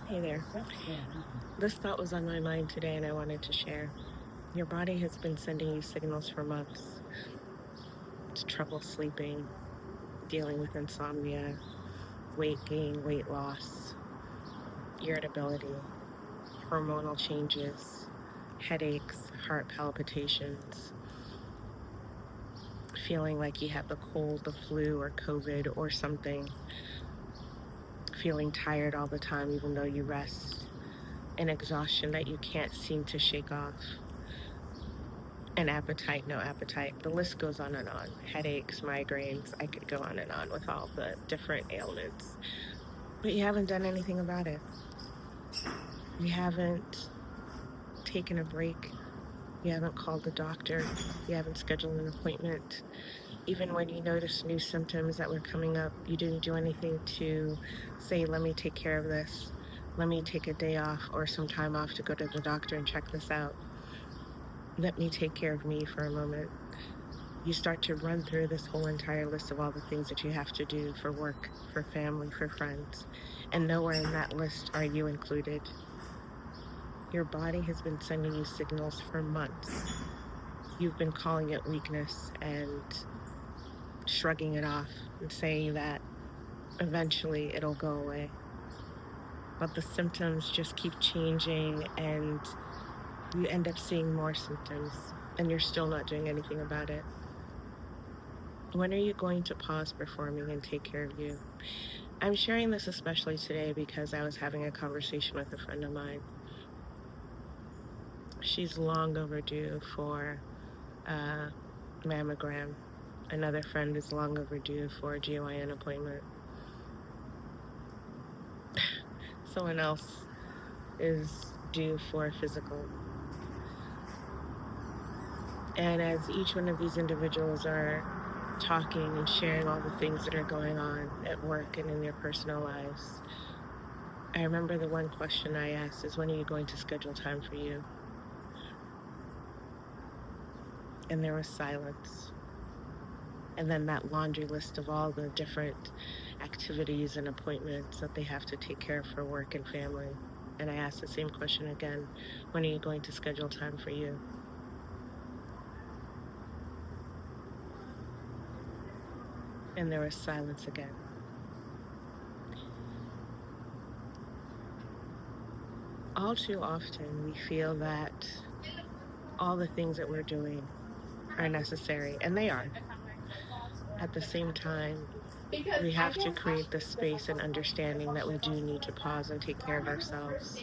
Hey there. This thought was on my mind today and I wanted to share. Your body has been sending you signals for months. It's trouble sleeping, dealing with insomnia, weight gain, weight loss, irritability, hormonal changes, headaches, heart palpitations, feeling like you have the cold, the flu, or COVID or something, feeling tired all the time even though you rest, an exhaustion that you can't seem to shake off. An appetite, no appetite. The list goes on and on. Headaches, migraines. I could go on and on with all the different ailments. But you haven't done anything about it. You haven't taken a break. You haven't called the doctor. You haven't scheduled an appointment. Even when you notice new symptoms that were coming up, you didn't do anything to say, let me take care of this. Let me take a day off or some time off to go to the doctor and check this out. Let me take care of me for a moment. You start to run through this whole entire list of all the things that you have to do for work, for family, for friends, and nowhere in that list are you included. Your body has been sending you signals for months. You've been calling it weakness and shrugging it off and saying that eventually it'll go away. But the symptoms just keep changing and you end up seeing more symptoms and you're still not doing anything about it. When are you going to pause performing and take care of you? I'm sharing this especially today because I was having a conversation with a friend of mine. She's long overdue for a mammogram. Another friend is long overdue for a GYN appointment. Someone else is due for a physical. And as each one of these individuals are talking and sharing all the things that are going on at work and in their personal lives, I remember the one question I asked is, when are you going to schedule time for you? And there was silence. And then that laundry list of all the different activities and appointments that they have to take care of for work and family. And I asked the same question again, when are you going to schedule time for you? And there was silence again. All too often, we feel that all the things that we're doing are necessary, and they are. At the same time, we have to create the space and understanding that we do need to pause and take care of ourselves.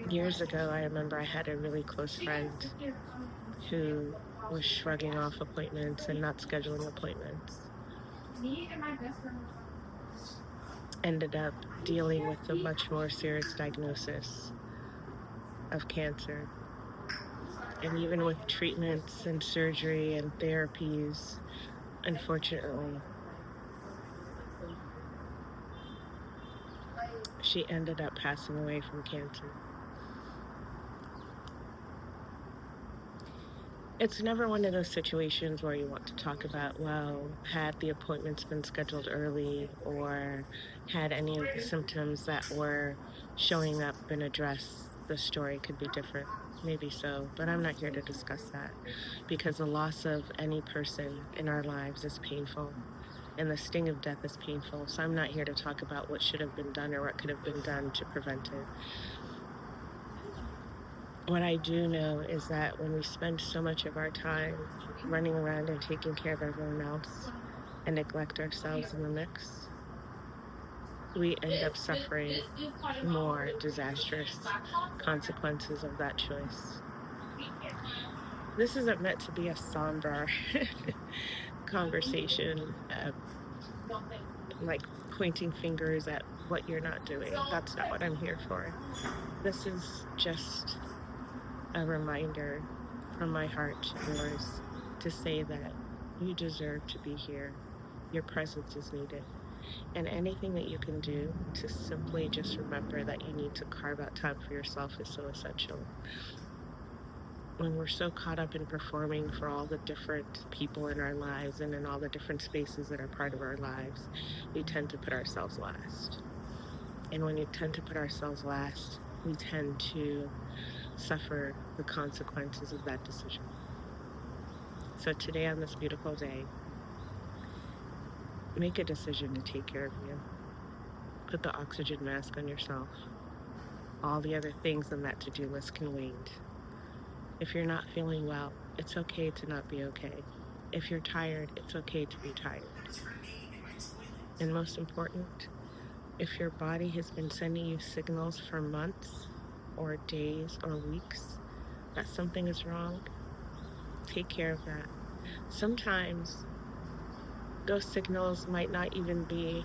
Years ago, I remember I had a really close friend who was shrugging off appointments and not scheduling appointments. Ended up dealing with a much more serious diagnosis of cancer. And even with treatments and surgery and therapies, unfortunately, she ended up passing away from cancer. It's never one of those situations where you want to talk about, well, had the appointments been scheduled early or had any of the symptoms that were showing up been addressed, the story could be different. Maybe so, but I'm not here to discuss that because the loss of any person in our lives is painful and the sting of death is painful. So I'm not here to talk about what should have been done or what could have been done to prevent it. What I do know is that when we spend so much of our time running around and taking care of everyone else and neglect ourselves in the mix, we end up suffering more disastrous consequences of that choice. This isn't meant to be a somber conversation, like pointing fingers at what you're not doing. That's not what I'm here for. This is just a reminder from my heart to yours to say that you deserve to be here. Your presence is needed. And anything that you can do to simply just remember that you need to carve out time for yourself is so essential. When we're so caught up in performing for all the different people in our lives and in all the different spaces that are part of our lives, we tend to put ourselves last. And when we tend to put ourselves last, we tend to suffer the consequences of that decision. So today, on this beautiful day, make a decision to take care of you. Put the oxygen mask on yourself. All the other things on that to-do list can wait. If you're not feeling well, it's okay to not be okay. If you're tired, it's okay to be tired. And most important, if your body has been sending you signals for months or days or weeks that something is wrong, take care of that. Sometimes those signals might not even be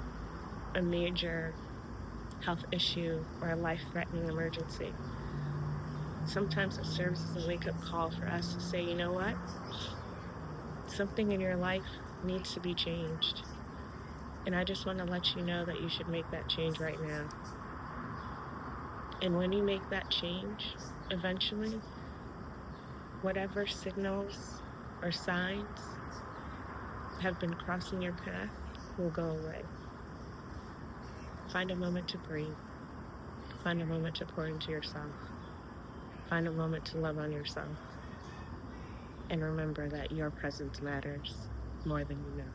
a major health issue or a life-threatening emergency. Sometimes it serves as a wake-up call for us to say, you know what? Something in your life needs to be changed. And I just want to let you know that you should make that change right now. And when you make that change, eventually, whatever signals or signs have been crossing your path will go away. Find a moment to breathe. Find a moment to pour into yourself. Find a moment to love on yourself. And remember that your presence matters more than you know.